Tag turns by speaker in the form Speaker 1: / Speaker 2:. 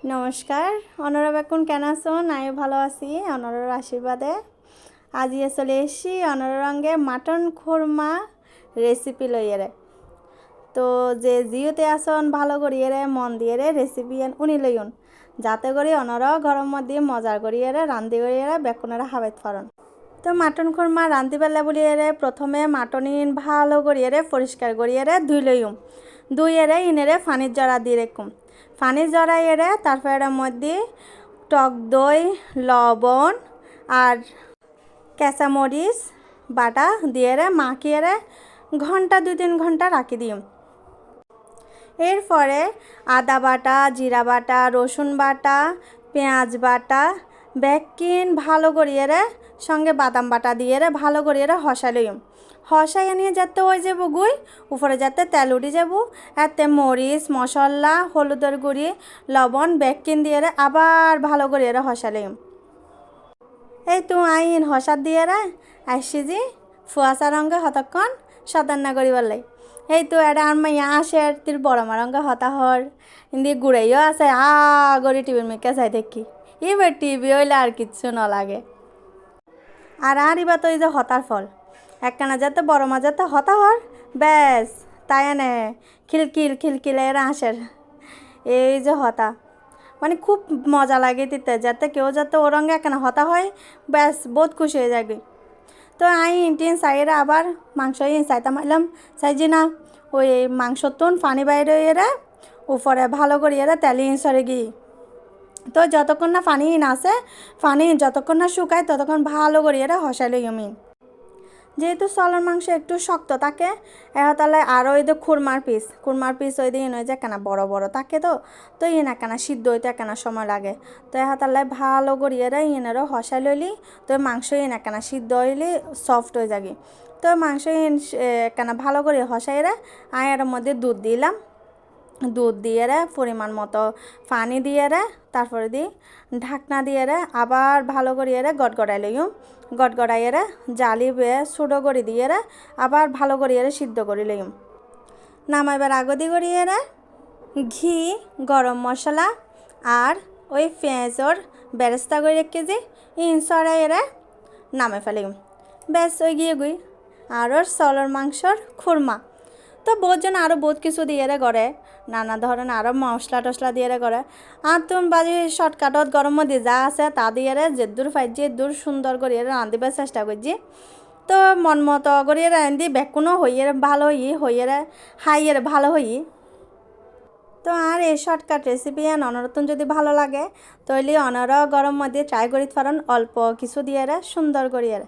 Speaker 1: নমস্কার, অনরা বেকুন কেন আছেন? আমিও ভালো আছি অনরার আশীর্বাদে। আজিয়ে চলে এসেছি অনরা রঙে মাটন খুরমা রেসিপি লইয়ে। তো যে জিওতে আসন ভালো করিয়ে মন দিয়ে রেসিপি উনি লইন যাতে করি অনরা গরম মধ্যে মজার করিয়ে রান্ধি করিয়ে বেকুনেরা হাবাইত পারেন। তো মাটন খুরমা রান্ধি পেলে বলিয়ে প্রথমে মাটনিন ভালো করিয়ে পরিষ্কার করিয়ে ধুইয়ে ইনেরে ফানির জড়া দিয়ে রেখুম। ফানি জড়াইয়ে তারপরে মধ্যে টক দই, লবণ আর কাঁচামরিচ বাটা দিয়ে মাখিয়ে ঘন্টা 2-3 ঘন্টা রাখি দিম। এরপরে আদা বাটা, জিরা বাটা, রসুন বাটা, পেঁয়াজ বাটা বেকিন ভালো করিয়ে সঙ্গে বাদাম বাটা দিয়ে ভালো করিয়ে হসা লইম। হসাই নিয়ে যাতে ওই যাব গুই উপরে যাতে তেল উঠে যাব এতে মরিচ মশলা হলুদের গুঁড়ি লবণ বেকিন দিয়ে আবার ভালো করিয়ে হসা লইম। এই তো আইন হসার দিয়ে আসছি যে ফুয়াশা রঙে হতক্ষণ সতান্না করিবার লাই। এই তো এটা আমার ইয়া আসে তির বড় মারঙ্গে হতা হর ইন্দি গুড়াইও আছে গড়ি টিভির মেকে চাই দেখি এবার টিভি হইলে আর কিচ্ছু ন লাগে। আর এবার তো এই যে হতার ফল একখানা যাতে বড় মা যাতে হতা হর ব্যাস তাই নে খিলকিল এরা হাসের এই যে হতা মানে খুব মজা লাগে দিতে যাতে কেউ যাতে ও রঙে একখানা হতা হয় ব্যাস বহুত খুশি হয়ে যাবে। তো ইনটিন চাইরে আবার মাংস চাইতাম এলাম চাইছি না ওই মাংস তুন পানি বাইরে এরা উপরে ভালো করে এরা তেলে সরে গিয়ে তো যতক্ষণ না পানি আসে পানি যতক্ষণ না শুকায় ততক্ষণ ভালো করে এরা হসাই লই আমি। যেহেতু সলন মাংস একটু শক্ত থাকে তাহলে আরও ওই যে খুরমার পিস ওই দিন ওই যে কেনা বড় বড় থাকে তো ইয়ে কেনা সিদ্ধ হইতে কেনা সময় লাগে। তো তাহলে ভালো করিয়ে ইনেরও হসাই লইলি তো মাংস কেনা সিদ্ধ হইলে সফট হয়ে যাবে। তো মাংস কেনা ভালো করে হসাইরে আয়ের মধ্যে দুধ দিলাম। দুধ দিয়ে পরিমাণ মতো পানি দিয়ে তারপরে দিই ঢাকনা দিয়ে আবার ভালো করিয়ে গড়গড়াই লইম। গড়গড়াইয়ে জালি বেয়ে ছোটো করে দিয়ে আবার ভালো করিয়ে সিদ্ধ করে লইম। নামাইবার আগদি করিয়ে ঘি গরম মশলা আর ওই পেঁয়াজর বেরেস্তা করে রেখে যে সরাইয়ে নামে ফেলিম। ব্যাস ওই গিয়ে গুই আর ওর সলর মাংসর খুরমা। তো বহুতজন আরও বহুত কিছু দিয়ে করে নানা ধরনের আরও মশলা টশলা দিয়ে করে আর তুমি বাজি শর্টকাটত গরম মধ্যে যা আছে তা দিয়ে যেদূর ফাইজি দূর সুন্দর করিয়ে রাঁধিবার চেষ্টা করছি। তো মন মতো করিয়ে রাঁধি বেকুনও হইয়ে ভালো হইয়ে হাইয়ে ভালো হই। তো আর এই শর্টকাট রেসিপি অনরতন যদি ভালো লাগে তাহলে অনারা গরম মধ্যে ট্রাই করিতে পারেন অল্প কিছু দিয়ে সুন্দর করিয়ে।